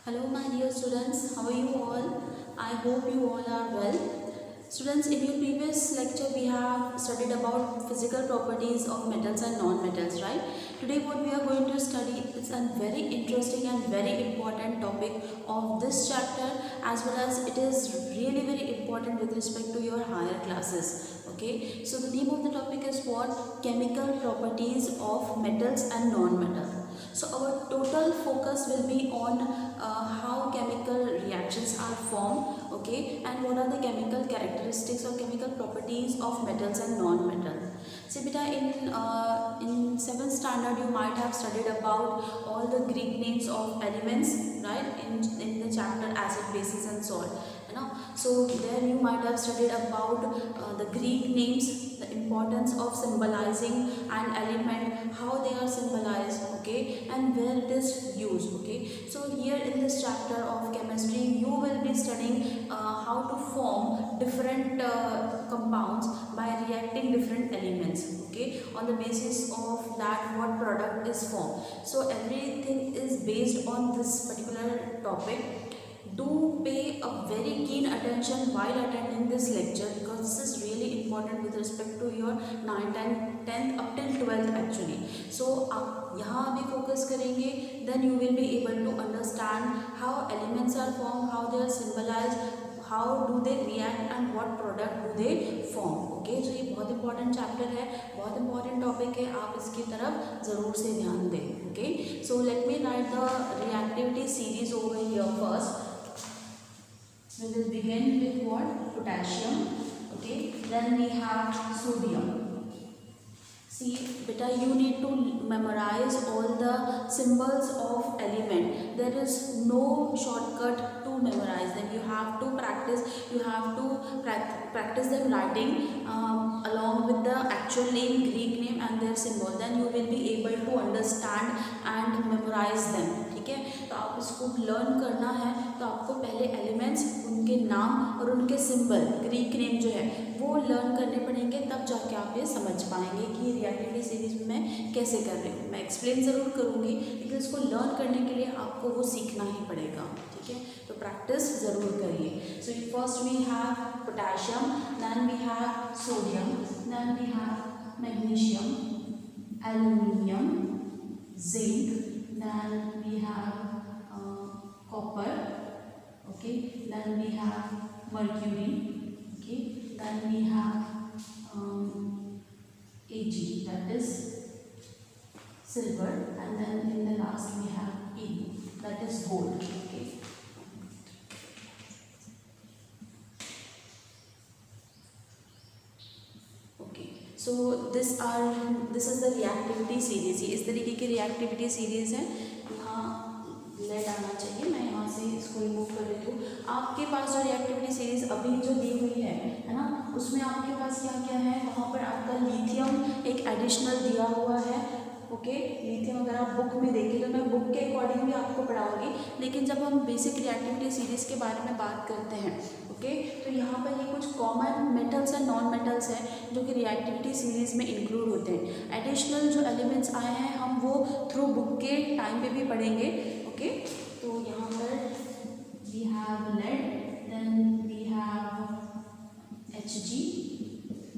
Hello my dear students, how are you all? I hope you all are well. Students, in your previous lecture we have studied about physical properties of metals and non-metals, right? Today what we are going to study is a very interesting and very important topic of this chapter, as well as it is really very important with respect to your higher classes. Okay, so the name of the topic is what? Chemical properties of metals and non-metals. So our total focus will be on how chemical reactions are formed, okay, and what are the chemical characteristics or chemical properties of metals and non-metals. See beta, in 7th standard you might have studied about all the Greek names of elements, right, in the chapter acid, bases and salt, you know. So there you might have studied about the Greek names, the importance of symbolizing an element, how they are symbolized, okay, and where it is used, okay. So here in this chapter of chemistry you will be studying how to form different compounds by reacting different elements, okay, on the basis of that what product is formed. So everything is based on this particular topic. Do pay a very keen attention while attending this lecture, because this is really important with respect to your 9th and 10th up till 12th actually. So आप यहाँ अभी focus करेंगे, then you will be able to understand how elements are formed, how they are symbolized, how do they react and what product do they form. Okay, so ये बहुत important chapter है, बहुत important topic है, आप इसकी तरफ ज़रूर से ध्यान दें. Okay, so let me write the reactivity series over here first. We will begin with what? Potassium. Okay, then we have sodium. See beta, you need to memorize all the symbols of element. There is no shortcut to memorize them. You have to practice. You have to practice them writing along with the actual name, Greek name and their symbol. Then you will be able to understand and memorize them. ठीक है, तो आप इसको learn करना है तो आपको पहले एलिमेंट्स, उनके नाम और उनके सिंबल, ग्रीक नेम जो है वो लर्न करने पड़ेंगे, तब जाके आप ये समझ पाएंगे कि रिएक्टिविटी सीरीज में मैं कैसे कर रही हूँ. मैं एक्सप्लेन ज़रूर करूँगी, लेकिन इसको लर्न करने के लिए आपको वो सीखना ही पड़ेगा. ठीक है, तो प्रैक्टिस ज़रूर करिए. So first we have potassium, then we have sodium, then we have magnesium, aluminium, zinc, then we have copper, okay, then we have mercury, okay, then we have Ag, that is silver, and then in the last we have Ag, that is gold. Okay, so this is the reactivity series. ये इस तरीके की reactivity series है. यहाँ lead आना चाहिए, मैं यहाँ से इसको रिमूव कर देती हूँ. आपके पास जो रिएक्टिविटी सीरीज अभी जो दी हुई है ना, उसमें आपके पास क्या क्या है, वहाँ पर आपका लिथियम एक एडिशनल दिया हुआ है. ओके, लिथियम अगर आप बुक में देखें तो मैं बुक के अकॉर्डिंग भी आपको पढ़ाऊंगी, लेकिन जब हम बेसिक रिएक्टिविटी सीरीज के बारे में बात करते हैं, ओके, तो यहाँ पर ये कुछ common metals and non metals हैं जो कि रिएक्टिविटी सीरीज में इंक्लूड होते हैं. एडिशनल जो एलिमेंट्स आए हैं हम वो थ्रू बुक के टाइम पे भी पढ़ेंगे. ओके, तो यहाँ पर we have lead, then we have Hg,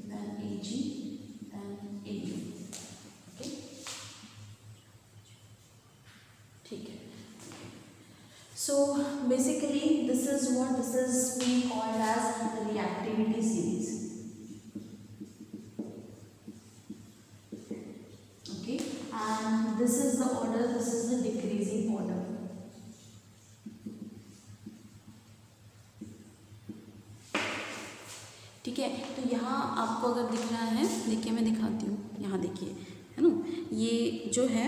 then Ag, then Ag. Okay, ठीक है. So basically this is we called as the reactivity series. Okay, and this is the order, this is the decreasing order. ठीक है, तो यहाँ आपको अगर दिख रहा है, देखिए मैं दिखाती हूँ, यहाँ देखिए, है ना, ये जो है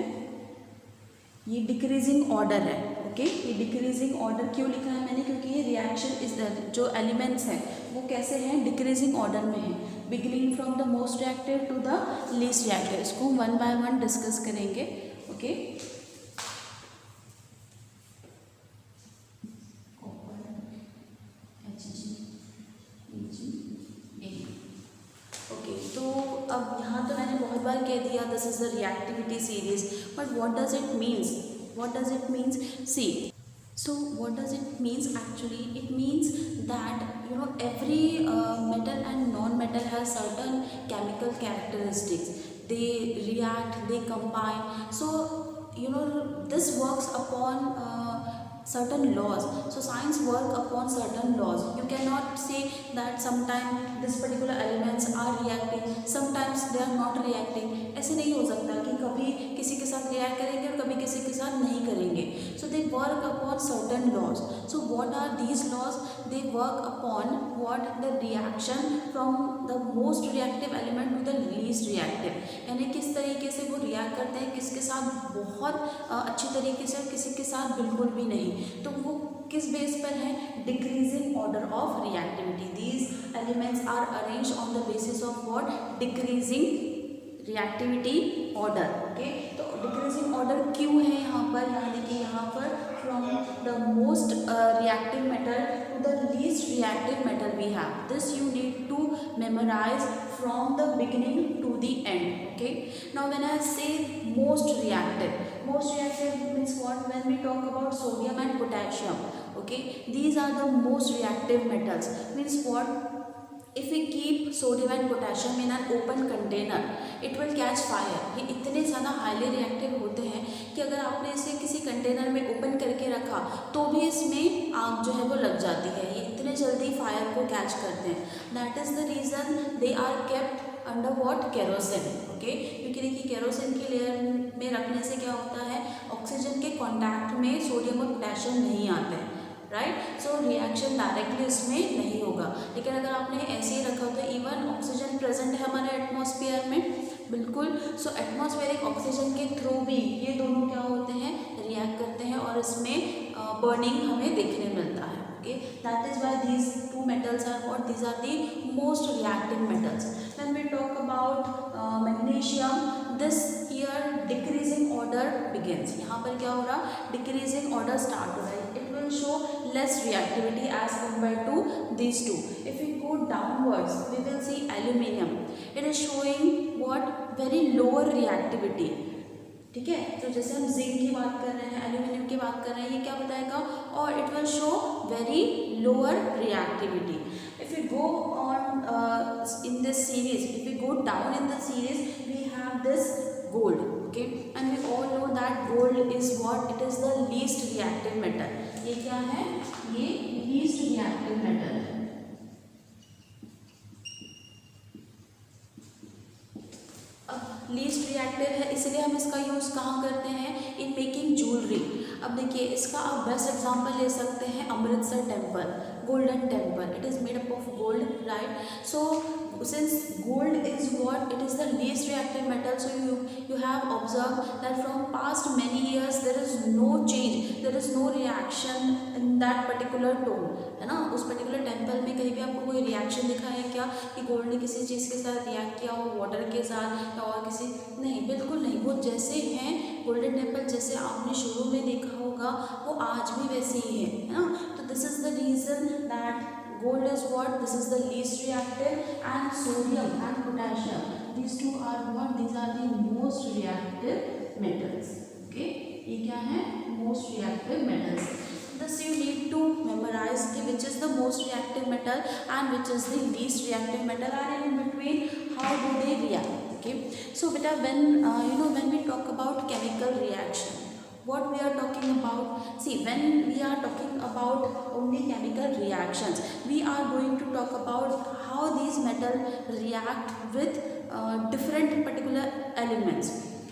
ये डिक्रीजिंग ऑर्डर है. ओके, ये डिक्रीजिंग ऑर्डर क्यों लिखा है मैंने, क्योंकि ये रिएक्शन इज जो एलिमेंट्स हैं वो कैसे हैं, डिक्रीजिंग ऑर्डर में है, beginning from the most reactive to the least reactive. इसको हम वन बाय वन डिस्कस करेंगे. ओके, अब यहाँ तो मैंने बहुत बार कह दिया this is the reactivity series, but what does it means, see So what does it means actually? It means that every metal and non-metal has certain chemical characteristics. They react, they combine. So this works upon certain laws. So science work upon certain laws. You cannot say that sometimes this particular elements are reacting, sometimes they are not reacting. ऐसे नहीं हो सकता कि कभी किसी के साथ react करेंगे और कभी किसी के साथ नहीं करेंगे. So they work upon certain laws. So what are these laws? They work upon what the reaction from the most reactive element to the least reactive. यानी किस तरीके से वो रिएक्ट करते हैं, किसके साथ बहुत अच्छी तरीके से और किसी के साथ बिल्कुल भी नहीं. तो वो किस बेस पर है? Decreasing order of reactivity. These elements are arranged on the basis of what? Decreasing reactivity order. Okay, तो डिक्रीजिंग ऑर्डर क्यों है यहाँ पर? यानी कि यहाँ पर फ्रॉम द मोस्ट reactive metal to the least reactive metal we have. This you need to memorize from the beginning to the end. Okay, now when I say most reactive means what? When we talk about sodium and potassium, okay, these are the most reactive metals. Means what? If we keep sodium and potassium in an open container, it will catch fire. ये इतने ज़्यादा highly reactive होते हैं कि अगर आपने इसे किसी कंटेनर में ओपन करके रखा तो भी इसमें आग जो है वो लग जाती है. ये इतने जल्दी फायर को कैच करते हैं. That is the reason they are kept under what? Kerosene. Okay, क्योंकि देखिए केरोसिन की लेयर में रखने से क्या होता है? ऑक्सीजन के कॉन्टैक्ट में सोडियम और पोटेशियम नहीं आते हैं. राइट, सो रिएक्शन डायरेक्टली इसमें नहीं होगा. लेकिन अगर आपने ऐसे ही रखा तो इवन ऑक्सीजन प्रेजेंट है हमारे एटमॉस्फेयर में, बिल्कुल. सो एटमॉस्फेरिक ऑक्सीजन के थ्रू भी ये दोनों क्या होते हैं? रिएक्ट करते हैं और इसमें बर्निंग हमें देखने मिलता है. Okay, that is why these two metals are what? These are the most reactive metals. When we talk about magnesium, this here decreasing order begins. यहाँ पर क्या हो रहा? डिक्रीजिंग ऑर्डर स्टार्ट हो रहा है. It will show less reactivity as compared to these two. If we go downwards, we will see aluminium. It is showing what? Very lower reactivity. ठीक है, तो जैसे हम जिंक की बात कर रहे हैं, एल्यूमिनियम की बात कर रहे हैं, ये क्या बताएगा? और it will show very lower reactivity. If you go on in this series, if you go down in the series, we have this gold. Okay, and we all know that gold is what? It is the least reactive metal. ये क्या है? ये least reactive metal है. अब least reactive है इसलिए हम इसका यूज़ कहाँ करते हैं? In making jewellery. अब देखिए इसका आप बेस्ट एग्जांपल ले सकते हैं Amritsar temple, golden temple. It is made up of gold, right? So since gold is what? It is the least reactive metal. So you have observed that from past many years there is no change, there is no reaction in that particular tomb, है ना? उस particular temple में कहीं भी आपको कोई reaction दिखा है क्या कि गोल्ड ने किसी चीज़ के साथ रिएक्ट किया हो, वाटर के साथ या और किसी? नहीं, बिल्कुल नहीं. वो जैसे हैं गोल्डन टेम्पल, जैसे आपने शुरू में देखा होगा, वो आज भी वैसे ही है ना? तो this is the reason that gold is what? This is the least reactive, and sodium and potassium, these two are what? These are the most reactive metals. Okay, ये क्या है? Most reactive metals. Thus you need to memorize which is the most reactive metal and which is the least reactive metal, and in between how do they react. Okay, so beta when when we talk about chemical reaction, what we are talking about? See, when we are talking about only chemical reactions, we are going to talk about how these metals react with different particular elements.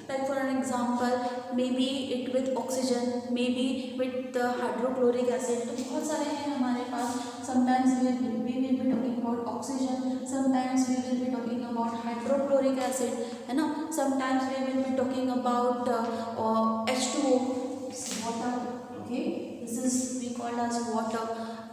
Like for an example, maybe it with oxygen, maybe with the hydrochloric acid. तो बहुत सारे हैं हमारे पास. Sometimes we will be talking about oxygen, sometimes we will be talking about hydrochloric acid, है ना? Sometimes we will be talking about H2O, water. Okay, this is we call as water.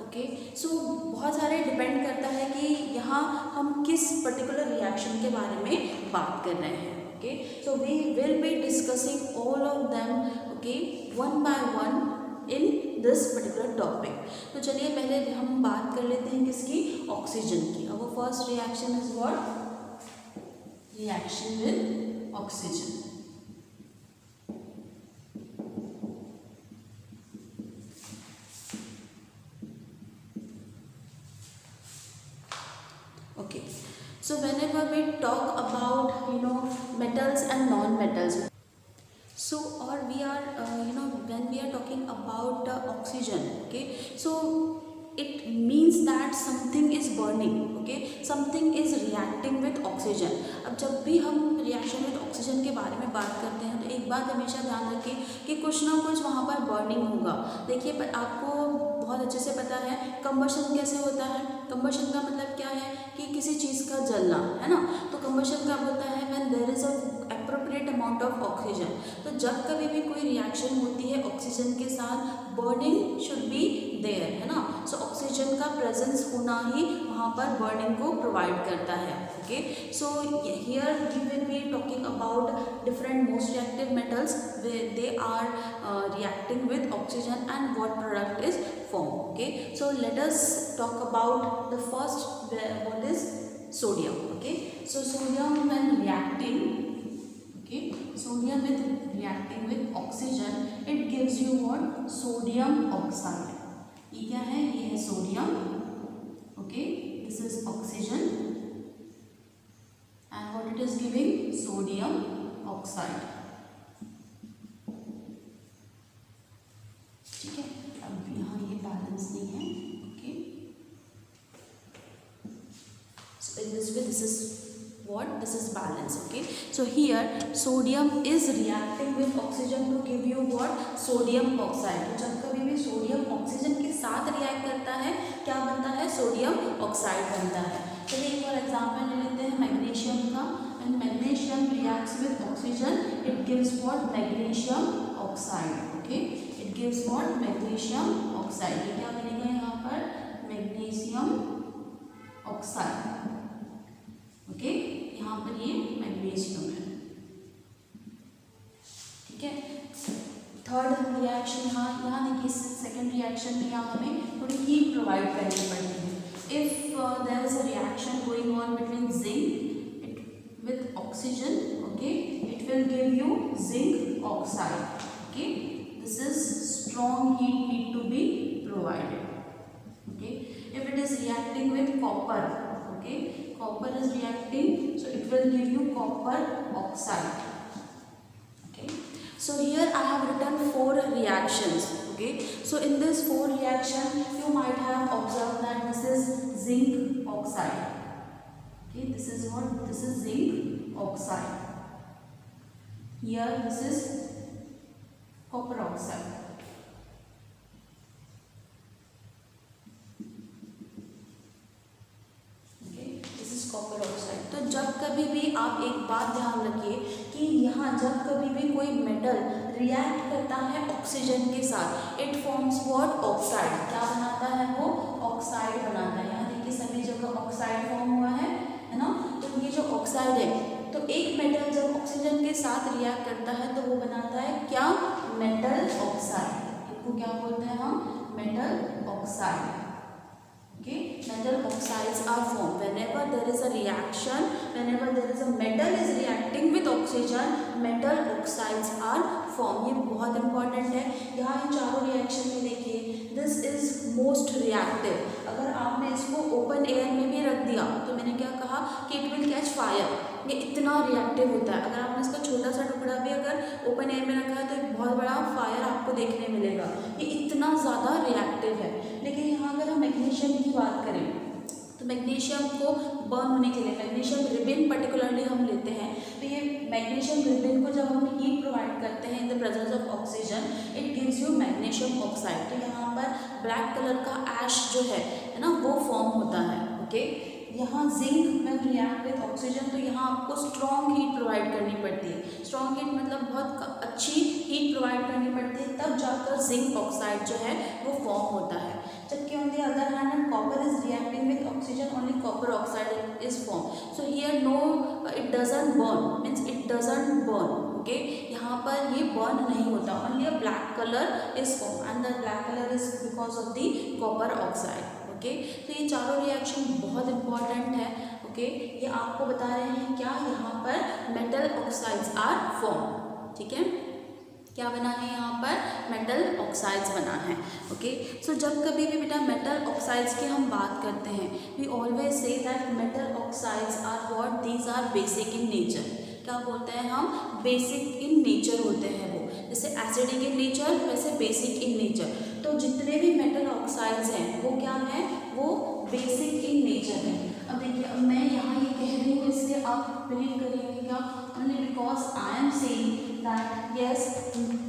Okay, so बहुत सारे depend करता है कि यहाँ हम किस पर्टिकुलर रिएक्शन के बारे में बात कर रहे हैं. Okay, so we will be discussing all of them, okay, one by one in this particular topic. तो चलिए पहले हम बात कर लेते हैं किसकी? ऑक्सीजन की. Our first reaction is what? Reaction with oxygen. So whenever we talk about metals and non-metals, so or we are when we are talking about oxygen, okay, so it means that something is burning, okay, something is reacting with oxygen. अब जब भी हम reaction with oxygen के बारे में बात करते हैं तो एक बात हमेशा ध्यान रखें कि कुछ ना कुछ वहाँ पर बर्निंग होगा। देखिए, पर आपको बहुत अच्छे से पता है कंबशन कैसे होता है। कंबशन का मतलब क्या है कि किसी चीज़ का जलना, है ना। तो कंबशन कब होता है? When there is a appropriate amount of oxygen. तो जब कभी भी कोई रिएक्शन होती है ऑक्सीजन के साथ, बर्निंग शुड बी देयर, है ना। सो ऑक्सीजन का प्रेजेंस होना ही वहाँ पर बर्निंग को प्रोवाइड करता है, okay. So here we will be talking about different most reactive metals, they are reacting with oxygen and what product is formed, okay. So let us talk about the first, what is sodium, okay. So sodium when reacting, okay, sodium with reacting with oxygen, it gives you what? Sodium oxide. ये क्या है? ये है sodium, okay, this is oxygen and what it is giving? Sodium oxide. ठीक है, अब यहाँ ये बैलेंस नहीं है, okay. So in this way, this is what? This is balance, okay. So here sodium is reacting with oxygen to give you what? Sodium oxide. तो जब कभी भी सोडियम ऑक्सीजन के साथ रिएक्ट करता है, क्या बनता है? सोडियम ऑक्साइड बनता है। चलिए एक और एग्जाम्पल ले लेते हैं मैग्नीशियम का। When magnesium reacts with oxygen, it gives what? Magnesium oxide, okay. It gives what? Magnesium oxide. ये क्या बनेगा यहाँ पर? Magnesium oxide, okay. यहाँ पर ये मैग्नीशियम है, ठीक है। थर्ड रिएक्शन, यहाँ देखिए सेकेंड रिएक्शन में यहाँ हमें थोड़ी हीट प्रोवाइड करनी पड़ती है। If there is a reaction going on between zinc with oxygen, okay, it will give you zinc oxide, okay. This is strong heat need to be provided, okay. If it is reacting with copper, okay, copper is reacting, so it will give you copper oxide, okay. So here I have written 4 reactions, okay. So in this 4 reaction you might have observed that this is zinc oxide, okay. This is what? This is zinc oxide. Here this is copper oxide. Okay, this is copper oxide. तो जब कभी भी आप एक बात ध्यान रखिए कि यहाँ जब कभी भी कोई मेटल रिएक्ट करता है ऑक्सीजन के साथ, इट फॉर्म्स व्हाट? ऑक्साइड। क्या बनाता है वो? ऑक्साइड बनाता है। यहाँ देखिए सभी जगह ऑक्साइड फॉर्म हुआ है ना। तो ये जो ऑक्साइड है, तो एक मेटल जब ऑक्सीजन के साथ रिएक्ट करता है तो वो बनाता है क्या? Metal oxide. इसको क्या बोलते हैं हम? Metal oxide, okay. Metal oxides are form whenever there is a reaction, whenever there is a metal is reacting with oxygen, metal oxides are formed। ये बहुत इंपॉर्टेंट है। यहाँ इन चारों रिएक्शन में देखिए, दिस इज मोस्ट रिएक्टिव। अगर आपने इसको ओपन एयर में भी रख दिया तो मैंने क्या कहा कि इट विल कैच फायर। ये इतना रिएक्टिव होता है। अगर आपने इसका छोटा सा टुकड़ा भी अगर ओपन एयर में रखा है तो एक बहुत बड़ा फायर आपको देखने मिलेगा। ये इतना ज़्यादा रिएक्टिव है। लेकिन यहाँ अगर हम मैग्नीशियम की बात करें तो मैग्नीशियम को बर्न होने के लिए मैग्नीशियम रिबिन पर्टिकुलरली हम लेते हैं। तो ये मैग्नीशियम रिबिन को जब हम हीट प्रोवाइड करते हैं in the presence of oxygen, it gives you magnesium oxide. तो यहाँ पर ब्लैक कलर का ऐश जो है ना, वो फॉर्म होता है, ओके। यहाँ जिंक में रिएक्ट विद ऑक्सीजन, तो यहाँ आपको स्ट्रॉन्ग हीट प्रोवाइड करनी पड़ती है। स्ट्रॉन्ग हीट मतलब बहुत अच्छी हीट प्रोवाइड करनी पड़ती है, तब जाकर जिंक ऑक्साइड जो है वो फॉर्म होता है। जबकि on the other hand copper is reacting with oxygen, only copper oxide is form. So here no, it doesn't burn, means it doesn't burn, okay. यहाँ पर ये बर्न नहीं होता, only a black colour is form and the black colour is because of the copper oxide, okay. तो ये चारों reaction बहुत important है, ओके। ये आपको बता रहे हैं क्या? यहाँ पर मेटल ऑक्साइड्स आर फॉर्म, ठीक है। क्या बना है यहाँ पर, मेटल ऑक्साइड्स बना है। ओके, सो जब कभी भी बेटा मेटल ऑक्साइड्स की हम बात करते हैं, we always say that metal oxides are what, these are basic in nature. क्या बोलते हैं हम, बेसिक इन नेचर होते हैं वो, जैसे एसिडिक इन नेचर वैसे बेसिक इन नेचर। तो जितने भी मेटल ऑक्साइड्स हैं वो क्या है, वो बेसिक इन नेचर है। अब देखिए, अब मैं यहाँ ये कह रही हूँ इसलिए आप बिलीव करेंगे क्या, only because I am saying that yes,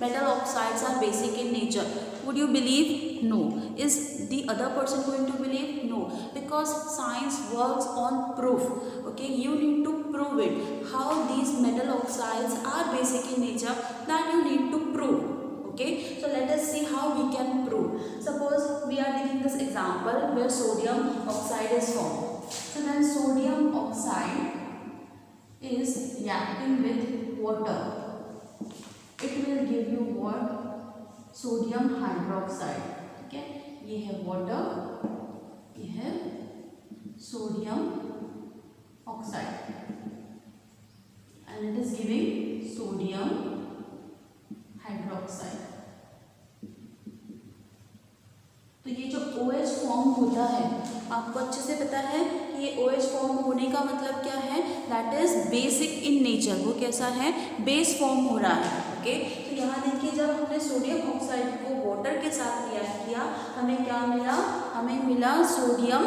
metal oxides are basic in nature. Would you believe? No. Is the other person going to believe? No, because science works on proof. Okay, you need to prove it. How these metal oxides are basic in nature, that you need to prove. Okay, so let us see how we can prove. Suppose we are taking this example where sodium oxide is formed. So then sodium oxide is reacting with water. It will give you what, sodium hydroxide. ठीक है, ये है water, ये है sodium oxide and it is giving sodium hydroxide. तो ये जो OH form होता है, आपको अच्छे से पता है कि ये OH फॉर्म होने का मतलब क्या है, that is basic in nature. वो कैसा है, बेस फॉर्म हो रहा है। ओके, तो यहाँ देखिए, जब हमने सोडियम ऑक्साइड को वाटर के साथ रिएक्ट किया, हमें क्या मिला, हमें मिला sodium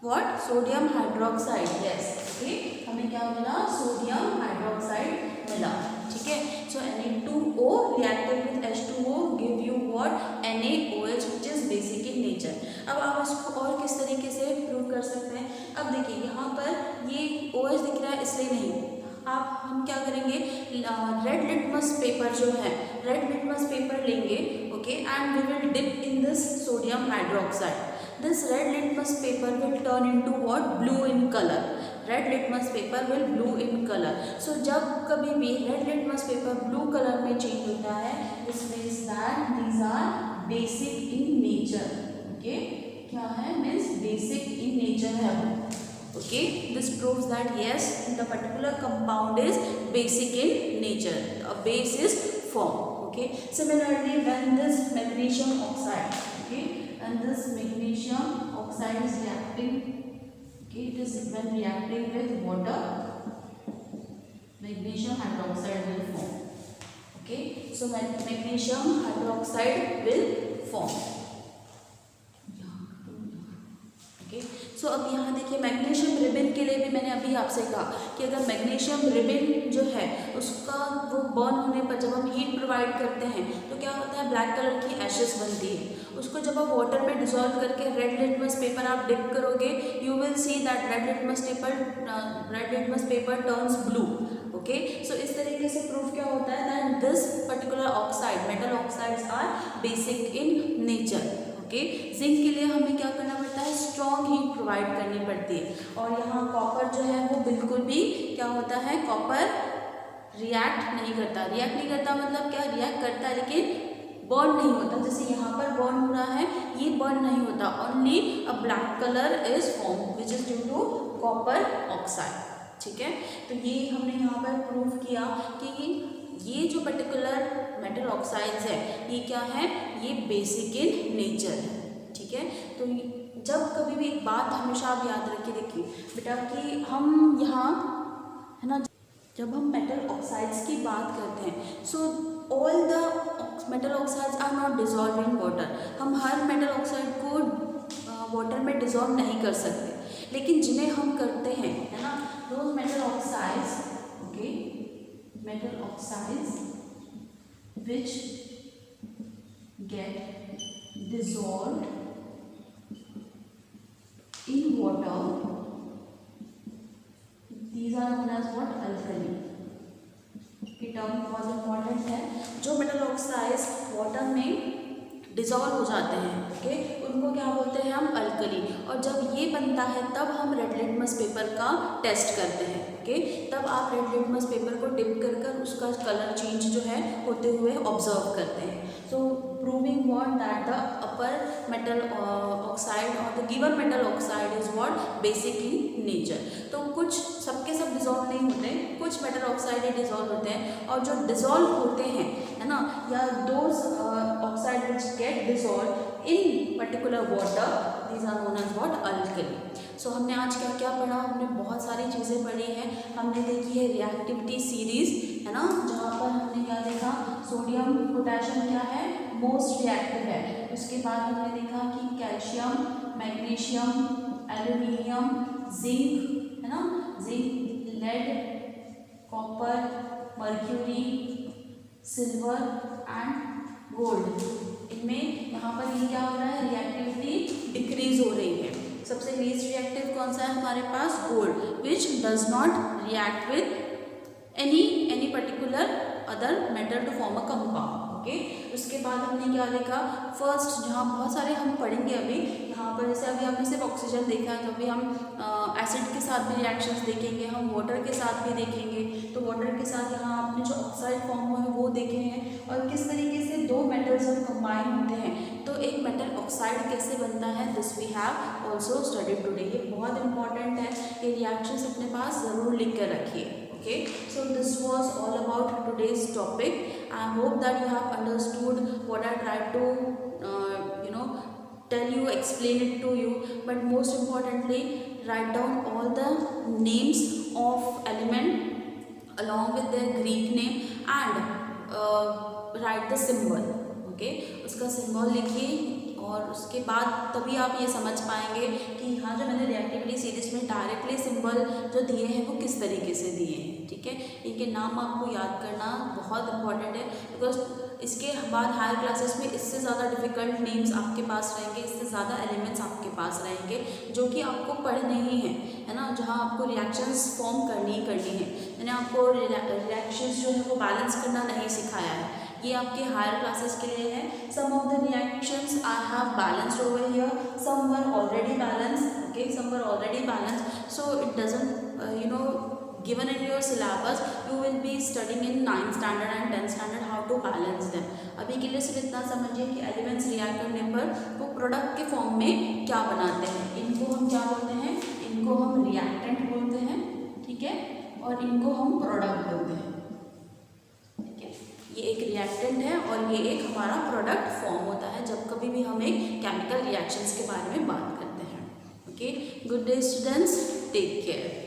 what, sodium hydroxide. Yes, okay, हमें क्या मिला, सोडियम हाइड्रोक्साइड मिला। ठीक है, सो Na2O reacted with H2O give you what, NaOH which is basic in nature। अब आप इसको और किस तरीके से प्रूव कर सकते हैं। अब देखिए, यहाँ पर ये OH दिख रहा है इसलिए नहीं, आप हम क्या करेंगे, रेड लिटमस पेपर जो है, रेड लिटमस पेपर लेंगे। Okay, and we will dip in this sodium hydroxide. This red litmus paper will turn into what, blue in color। Red litmus paper will blue in color। So जब कभी भी red litmus paper blue color में change होता है, this means that these are basic in nature। Okay, क्या है, means basic in nature है वो। Okay, this proves that yes, the particular compound is basic in nature। A base is formed। Okay, similarly when this magnesium oxide, okay, and this magnesium oxide is reacting, okay, it is when reacting with water, magnesium hydroxide will form। Okay, so magnesium hydroxide will form। Okay, so अब यहाँ देखिए, magnesium ribbon के लिए भी मैंने अभी आपसे कहा कि अगर मैग्नीशियम रिबन जो है उसका वो बर्न होने पर जब हम हीट प्रोवाइड करते हैं तो क्या होता है, ब्लैक कलर की एशेस बनती है। उसको जब आप वाटर में डिसॉल्व करके रेड लिटमस पेपर आप डिप करोगे, you will see that red litmus paper turns blue. Okay, so इस तरीके से प्रूफ क्या होता है that this particular oxide, metal oxides are basic in nature. Okay, zinc के लिए हमें क्या करना पड़ता है, स्ट्रॉन्ग हीट प्रोवाइड करनी पड़ती है। और यहाँ कॉपर जो है वो बिल्कुल भी क्या होता है, कॉपर रिएक्ट नहीं करता। रिएक्ट नहीं करता मतलब क्या, रिएक्ट करता है लेकिन बर्न नहीं होता। जैसे यहाँ पर बर्न हो रहा है, ये बर्न नहीं होता, only a black colour is form which is due to copper oxide. ठीक है, तो ये हमने यहाँ पर प्रूव किया कि ये जो पर्टिकुलर मेटल ऑक्साइड्स है ये क्या है, ये बेसिक इन नेचर है। ठीक है, तो जब कभी भी एक बात हमेशा आप याद रखिए, देखिए बेटा कि हम यहाँ है ना, जब हम मेटल ऑक्साइड्स की बात करते हैं, so all the metal oxides are not dissolve in water. हम हर मेटल ऑक्साइड को वाटर में डिजॉल्व नहीं कर सकते, लेकिन जिन्हें हम करते हैं, है ना, those metal oxides, okay, metal oxides which get dissolved in water, these are known as what, alkali। ये टर्म बहुत इम्पॉर्टेंट है। जो मेटल ऑक्साइड्स वाटर में डिजॉल्व हो जाते हैं, ओके, उनको क्या बोलते हैं हम, अल्कली। और जब ये बनता है तब हम रेड लिटमस पेपर का टेस्ट करते हैं। ओके, तब आप रेड लिटमस पेपर को डिप कर कर उसका कलर चेंज जो है होते हुए ऑब्जर्व करते हैं। So proving what, that the upper metal oxide or the given metal oxide is what, basic in nature. तो कुछ सबके सब डिजॉल्व नहीं होते, कुछ मेटल ऑक्साइड ही डिजॉल्व होते हैं, और जो डिजॉल्व होते हैं, है है ना, या those oxide which get dissolve in particular water, these are known as what, alkali. So हमने आज क्या क्या पढ़ा, हमने बहुत सारी चीज़ें पढ़ी हैं। हमने देखी है रिएक्टिविटी सीरीज, है ना, जहाँ पर हमने क्या देखा, सोडियम पोटेशियम क्या है, मोस्ट रिएक्टिव है। उसके बाद हमने देखा कि कैल्शियम, मैग्नीशियम, एल्यूमिनियम, जिंक, है ना, zinc, lead, copper, mercury, silver and gold, इनमें यहाँ पर ये क्या हो रहा है, रिएक्टिविटी डिक्रीज हो रही है। सबसे लीस्ट रिएक्टिव कौन सा है हमारे पास, gold, which does not react with any particular other metal to form a compound. Okay, उसके बाद हमने क्या देखा, फर्स्ट जहाँ बहुत सारे हम पढ़ेंगे अभी, यहाँ पर जैसे अभी हमने सिर्फ ऑक्सीजन देखा है, तो अभी हम एसिड के साथ भी रिएक्शंस देखेंगे, हम वाटर के साथ भी देखेंगे। तो वाटर के साथ यहाँ आपने जो ऑक्साइड फॉर्म हुआ है वो देखे हैं, और किस तरीके से दो मेटल्स जब कंबाइन होते हैं तो एक मेटल ऑक्साइड कैसे बनता है, this we have also studied today. ये बहुत इंपॉर्टेंट है, ये रिएक्शंस अपने पास ज़रूर लिख कर रखिए। Okay, so this was all about today's topic. I hope that you have understood what I tried to tell you, explain it to you. But most importantly, write down all the names of element along with their Greek name and write the symbol. Okay, उसका symbol लिखिए, और उसके बाद तभी आप ये समझ पाएंगे कि हाँ, जो मैंने रिएक्टिविटी सीरीज में डायरेक्टली सिंबल जो दिए हैं वो किस तरीके से दिए हैं। ठीक है, इनके नाम आपको याद करना बहुत इंपॉर्टेंट है, बिकॉज इसके बाद हायर क्लासेस में इससे ज़्यादा डिफिकल्ट नेम्स आपके पास रहेंगे, इससे ज़्यादा एलिमेंट्स आपके पास रहेंगे जो कि आपको पढ़ने ही हैं, है ना, जहाँ आपको रिएक्शंस फॉर्म करनी है। मैंने आपको रिएक्शंस जो है वो बैलेंस करना नहीं सिखाया है, ये आपके हायर क्लासेस के लिए है। Some of the reactions I have balanced over here, some were already balanced, okay, some were already balanced, so it doesn't given in your syllabus, you will be studying in 9th standard and 10th standard how to balance them. अभी के लिए सिर्फ इतना समझिए कि elements react करने पर वो प्रोडक्ट के फॉर्म में क्या बनाते हैं। इनको हम क्या बोलते हैं, इनको हम रिएक्टेंट बोलते हैं, ठीक है, और इनको हम प्रोडक्ट बोलते हैं। ठीक है, ये एक रिएक्टेंट है और ये एक हमारा प्रोडक्ट फॉर्म होता है जब कभी भी हम एक केमिकल रिएक्शंस के बारे में बात करते हैं। Okay, good day students, take care.